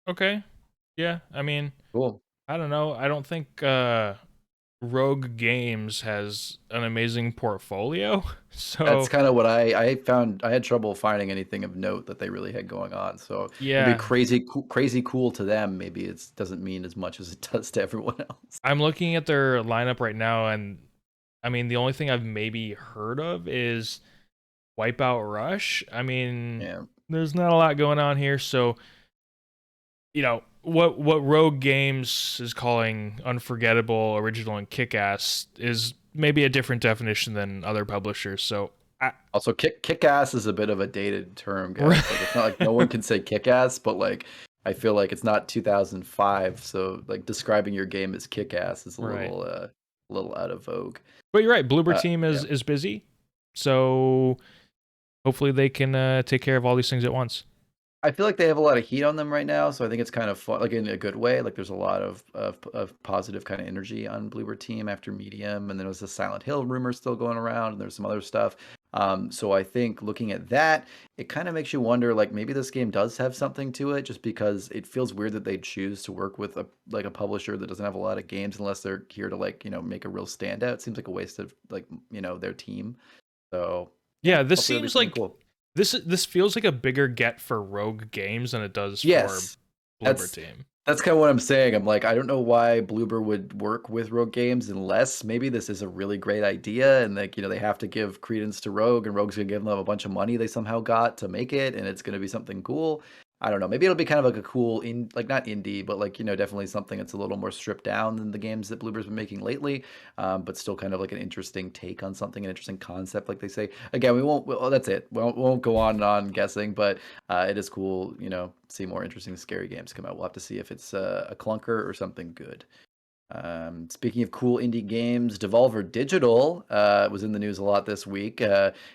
Okay. Yeah, I mean, cool. I don't know. I don't think Rogue Games has an amazing portfolio, so that's kind of what I found. I had trouble finding anything of note that they really had going on. So yeah, maybe crazy cool to them. Maybe it doesn't mean as much as it does to everyone else. I'm looking at their lineup right now, and I mean, the only thing I've maybe heard of is Wipeout Rush. I mean, there's not a lot going on here, so what Rogue Games is calling unforgettable, original, and kick-ass is maybe a different definition than other publishers. So I, Also, kick ass is a bit of a dated term, guys. Like, it's not like no one can say kick ass, but like I feel like it's not 2005, so like describing your game as kick ass is right. a little out of vogue. But you're right. Bloober team Yeah. is busy, so hopefully they can take care of all these things at once. I feel like they have a lot of heat on them right now, so I think it's kind of fun, like in a good way. Like there's a lot of positive kind of energy on Bloober team after Medium, and then there's the Silent Hill rumor still going around, and there's some other stuff. So I think looking at that, it kind of makes you wonder, like maybe this game does have something to it, just because it feels weird that they choose to work with a publisher that doesn't have a lot of games unless they're here to like make a real standout. It seems like a waste of like their team. So yeah, Yeah, this hopefully it'll be seems something like cool. this feels like a bigger get for Rogue Games than it does for Yes, Bloober that's team. that's kind of what I'm saying. I'm like, I don't know why Bloober would work with Rogue Games unless maybe this is a really great idea, and like they have to give credence to Rogue, and Rogue's gonna give them a bunch of money they somehow got to make it, and it's gonna be something cool. I don't know. Maybe it'll be kind of like a cool like not indie, but like definitely something that's a little more stripped down than the games that Bloober's been making lately, but still kind of like an interesting take on something, an interesting concept, like they say. Again, we won't. Well, that's it. We won't go on and on guessing, but it is cool, see more interesting, scary games come out. We'll have to see if it's a clunker or something good. Speaking of cool indie games, Devolver Digital was in the news a lot this week.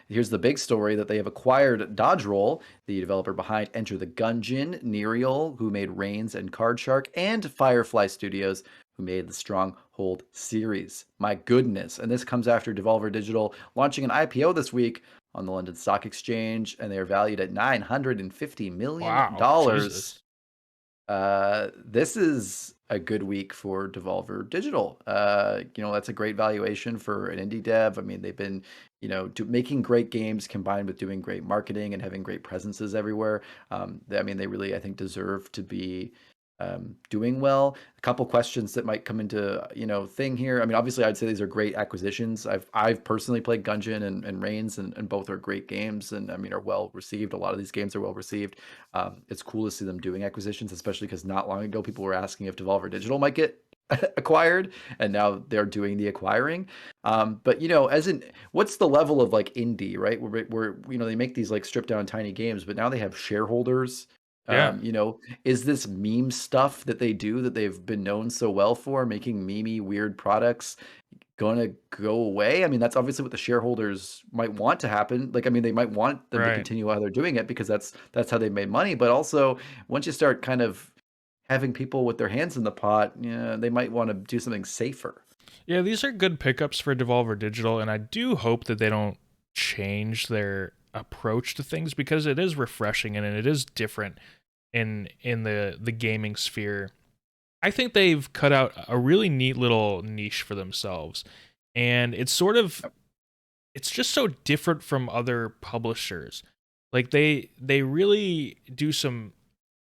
Here's the big story that they have acquired Dodge Roll, the developer behind Enter the Gungeon, Nereal, who made Reigns and Card Shark, and Firefly Studios, who made the Stronghold series. My goodness. And this comes after Devolver Digital launching an IPO this week on the London Stock Exchange, and they are valued at $950 million. Wow, Jesus. This is a good week for Devolver Digital. That's a great valuation for an indie dev. I mean, they've been, making great games combined with doing great marketing and having great presences everywhere. They really, I think, deserve to be doing well. A couple questions that might come into thing here. I mean, obviously, I'd say these are great acquisitions. I've personally played Gungeon and Reigns, and both are great games, and I mean are well received. A lot of these games are well received. It's cool to see them doing acquisitions, especially because not long ago people were asking if Devolver Digital might get acquired, and now they're doing the acquiring. But as in, what's the level of like indie, right? Where they make these like stripped down tiny games, but now they have shareholders. Yeah. Is this meme stuff that they do that they've been known so well for, making memey weird products, gonna go away? I mean, that's obviously what the shareholders might want to happen. Like, I mean, they might want them to Right. continue how they're doing it because that's how they made money. But also, once you start kind of having people with their hands in the pot, yeah, they might want to do something safer. Yeah, these are good pickups for Devolver Digital, and I do hope that they don't change their approach to things because it is refreshing and it is different in the gaming sphere. I think they've cut out a really neat little niche for themselves. And it's just so different from other publishers. Like they really do some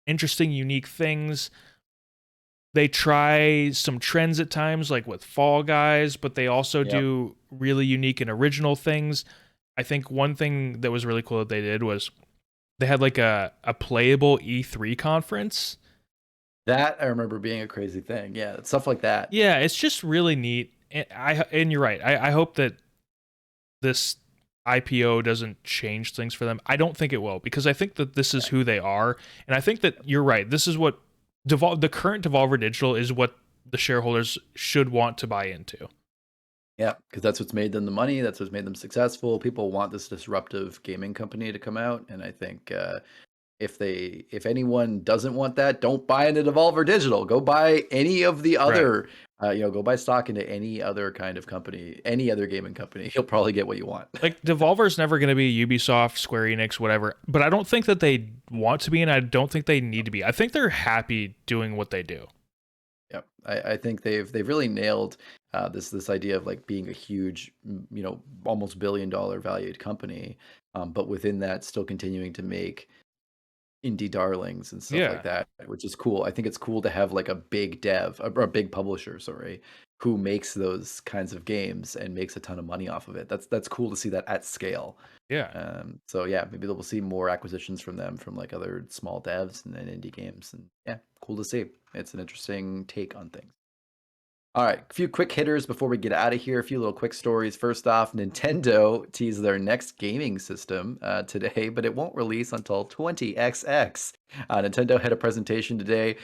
interesting unique things. They try some trends at times, like with Fall Guys, but they also Yep. do really unique and original things. I think one thing that was really cool that they did was they had like a playable E3 conference. That I remember being a crazy thing. Yeah, stuff like that. Yeah, it's just really neat. And you're right. I hope that this IPO doesn't change things for them. I don't think it will because I think that this is who they are, and I think that you're right. This is what the current Devolver Digital is what the shareholders should want to buy into. Yeah, because that's what's made them the money. That's what's made them successful. People want this disruptive gaming company to come out, and I think if anyone doesn't want that, don't buy into Devolver Digital. Go buy any of the Right. other, go buy stock into any other kind of company, any other gaming company. You'll probably get what you want. Like Devolver's never going to be Ubisoft, Square Enix, whatever. But I don't think that they want to be, and I don't think they need to be. I think they're happy doing what they do. Yep, I think they've really nailed this idea of like being a huge, almost billion-dollar valued company, but within that, still continuing to make indie darlings and stuff like Yeah. that, which is cool. I think it's cool to have like a big dev or a big publisher, sorry, who makes those kinds of games and makes a ton of money off of it. That's cool to see that at scale. Yeah. So yeah, maybe we'll see more acquisitions from them from like other small devs and indie games, and yeah, cool to see. It's an interesting take on things. All right, a few quick hitters before we get out of here. A few little quick stories. First off, Nintendo teased their next gaming system today, but it won't release until 20XX. Nintendo had a presentation today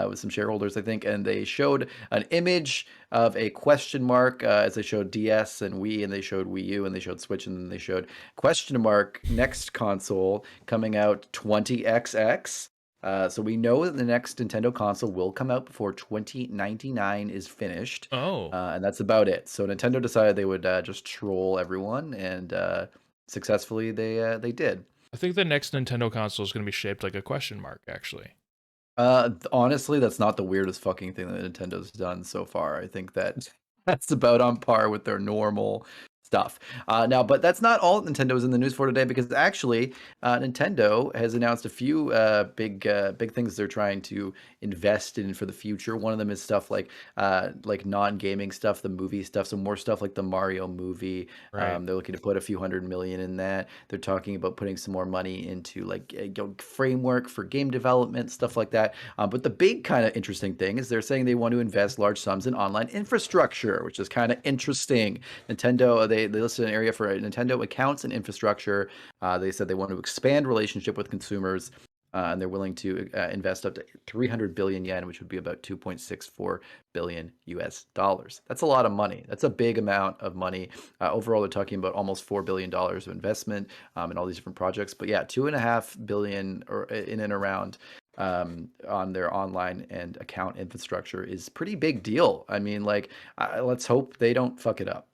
with some shareholders, I think, and they showed an image of a question mark as they showed DS and Wii, and they showed Wii U, and they showed Switch, and then they showed question mark next console coming out 20XX. So we know that the next Nintendo console will come out before 2099 is finished, Oh, and that's about it. So Nintendo decided they would just troll everyone, and successfully they did. I think the next Nintendo console is going to be shaped like a question mark, actually. Honestly, that's not the weirdest fucking thing that Nintendo's done so far. I think that that's about on par with their normal stuff. Now, but that's not all Nintendo's in the news for today, because actually, Nintendo has announced a few big things they're trying to invest in for the future. One of them is stuff like non-gaming stuff, the movie stuff, so more stuff like the Mario movie. Right. They're looking to put a few hundred million in that. They're talking about putting some more money into like framework for game development, stuff like that. But the big kind of interesting thing is they're saying they want to invest large sums in online infrastructure, which is kind of interesting. Nintendo, they listed an area for Nintendo accounts and infrastructure. They said they want to expand relationship with consumers. And they're willing to invest up to 300 billion yen, which would be about 2.64 billion US dollars. That's a lot of money. That's a big amount of money. Overall, they're talking about almost $4 billion of investment in all these different projects. But yeah, 2.5 billion or in and around on their online and account infrastructure is pretty big deal. I mean, like, let's hope they don't fuck it up.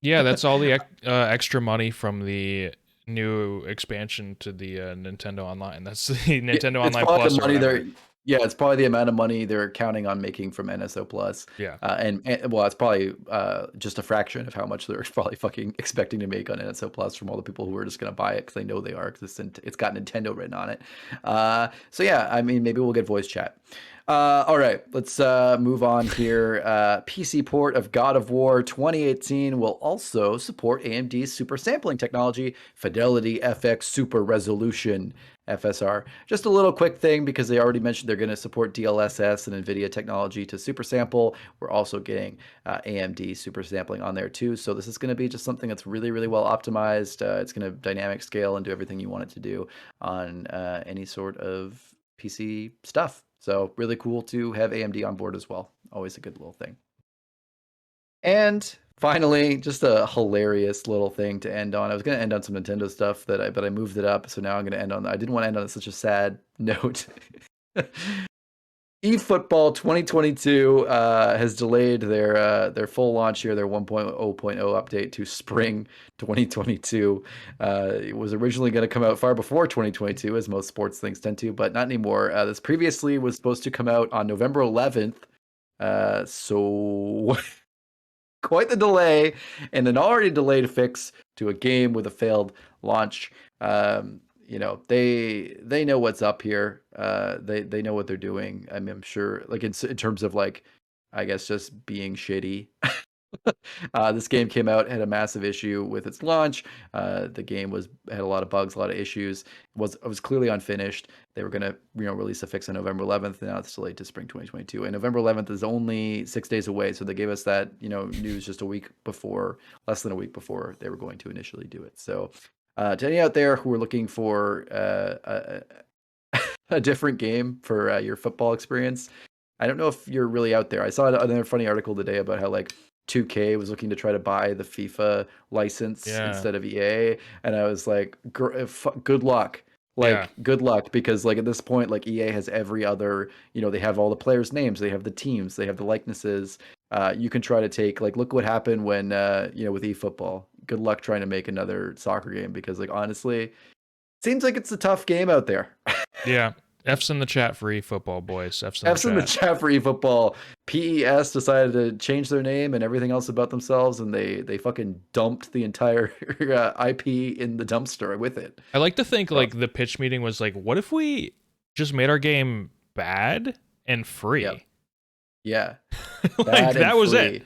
Yeah, that's all the extra money from the new expansion to the Nintendo Online. That's the Nintendo It's Online probably the Plus or money whatever. they're yeah, it's probably the amount of money they're counting on making from NSO Plus. Yeah. And well, it's probably just a fraction of how much they're probably fucking expecting to make on NSO Plus from all the people who are just gonna buy it because they know they are, because it's got Nintendo written on it. So yeah, I mean, maybe we'll get voice chat. All right, let's move on here. PC port of God of War 2018 will also support AMD's super sampling technology, Fidelity FX Super Resolution. FSR. Just a little quick thing, because they already mentioned they're going to support DLSS and NVIDIA technology to super sample. We're also getting AMD super sampling on there too. So this is going to be just something that's really, really well optimized. It's going to dynamic scale and do everything you want it to do on any sort of PC stuff. So really cool to have AMD on board as well. Always a good little thing. And finally, just a hilarious little thing to end on. I was going to end on some Nintendo stuff but I moved it up, so now I'm going to end on. I didn't want to end on such a sad note. eFootball 2022 has delayed their full launch here, their 1.0.0 update to spring 2022. It was originally going to come out far before 2022, as most sports things tend to, but not anymore. This previously was supposed to come out on November 11th. So quite the delay, and an already delayed fix to a game with a failed launch. They know what's up here. They know what they're doing. I'm sure, like in terms of like, I guess just being shitty. This game came out, had a massive issue with its launch. The game had a lot of bugs, a lot of issues. It was clearly unfinished. They were gonna release a fix on November 11th, and now it's delayed to spring 2022. And November 11th is only 6 days away, so they gave us that news just a week before, less than a week before they were going to initially do it. So to any out there who are looking for a different game for your football experience, I don't know if you're really out there. I saw another funny article today about how like 2K was looking to try to buy the FIFA license Yeah. instead of EA, and I was like, good luck. Yeah. Like, good luck, because like at this point, like EA has every other, they have all the players' names, they have the teams, they have the likenesses. You can try to take, like, look what happened when with eFootball. Good luck trying to make another soccer game, because like honestly, seems like it's a tough game out there. Yeah. F's in the chat for eFootball, boys. F's in the F's in the chat. chat for eFootball. PES decided to change their name and everything else about themselves, and they fucking dumped the entire IP in the dumpster with it. I like to think So, like the pitch meeting was like, what if we just made our game bad and yep. free? Yeah. Like Bad and that was it. free.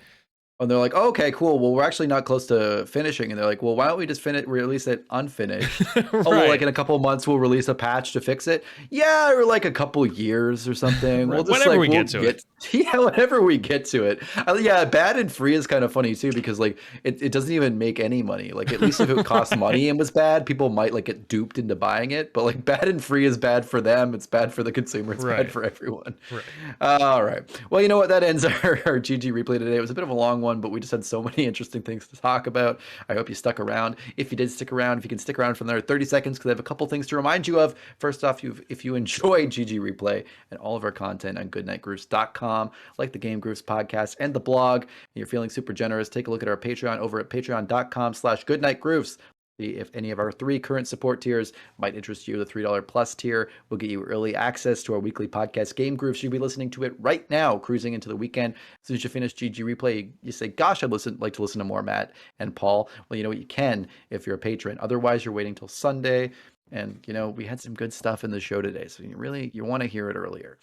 And they're like, oh, okay, cool. Well, we're actually not close to finishing. And they're like, well, why don't we just release it unfinished? Oh, well, like Right. in a couple of months, we'll release a patch to fix it. Yeah, or like a couple years or something. We'll Right. just Whenever like, we get to it. yeah, whenever we get to it. Yeah, bad and free is kind of funny too, because like it doesn't even make any money. Like at least if it cost money and was bad, people might like get duped into buying it. But like bad and free is bad for them. It's bad for the consumer. It's bad Right. for everyone. Right. All right. Well, you know what? That ends our GG replay today. It was a bit of a long one, but we just had so many interesting things to talk about. I hope you stuck around. If you did stick around, if you can stick around for another 30 seconds, because I have a couple things to remind you of. First off, if you enjoy GG replay and all of our content on goodnightgroofs.com, like the Game Groofs podcast and the blog, and you're feeling super generous, take a look at our Patreon over at patreon.com/goodnightgroofs. See if any of our 3 current support tiers might interest you. The $3 plus tier will get you early access to our weekly podcast, Game Groofs. You'll be listening to it right now, cruising into the weekend. As soon as you finish GG Replay, you say, gosh, I'd like to listen to more Matt and Paul. Well, you know what? You can if you're a patron. Otherwise, you're waiting till Sunday. And, you know, we had some good stuff in the show today. So you want to hear it earlier.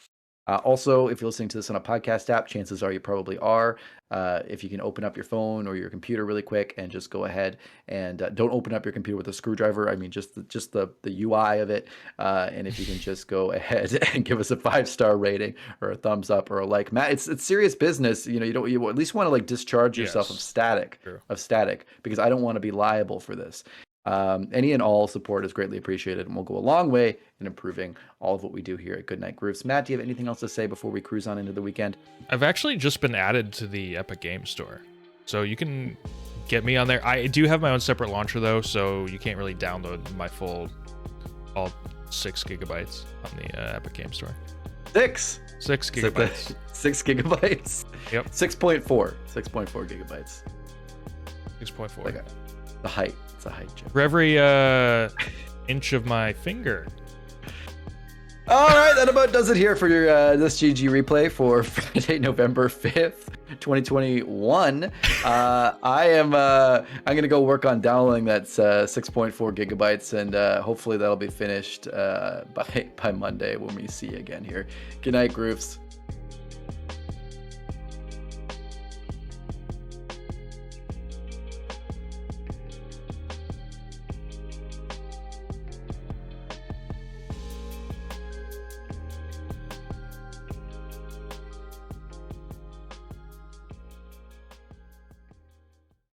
Also, if you're listening to this on a podcast app, chances are you probably are. If you can open up your phone or your computer really quick and just go ahead and don't open up your computer with a screwdriver. I mean, just the UI of it. And if you can just go ahead and give us a 5-star rating or a thumbs up or a like, Matt, it's serious business. You know, you at least want to like discharge yourself of Yes. static, True. because I don't want to be liable for this. Any and all support is greatly appreciated and will go a long way in improving all of what we do here at Goodnight Groofs. Matt, do you have anything else to say before we cruise on into the weekend? I've actually just been added to the Epic Game Store, so you can get me on there. I do have my own separate launcher though, so you can't really download my all 6 gigabytes on the Epic Game Store. 6 gigabytes. 6 gigabytes. Yep. 6.4 gigabytes. 6.4. Like the height. It's a height joke. For every inch of my finger. All right, that about does it here for your this GG replay for Friday, November 5th, 2021. I'm gonna go work on downloading that 6.4 gigabytes, and hopefully that'll be finished by Monday when we see you again here. Good night, Groofs.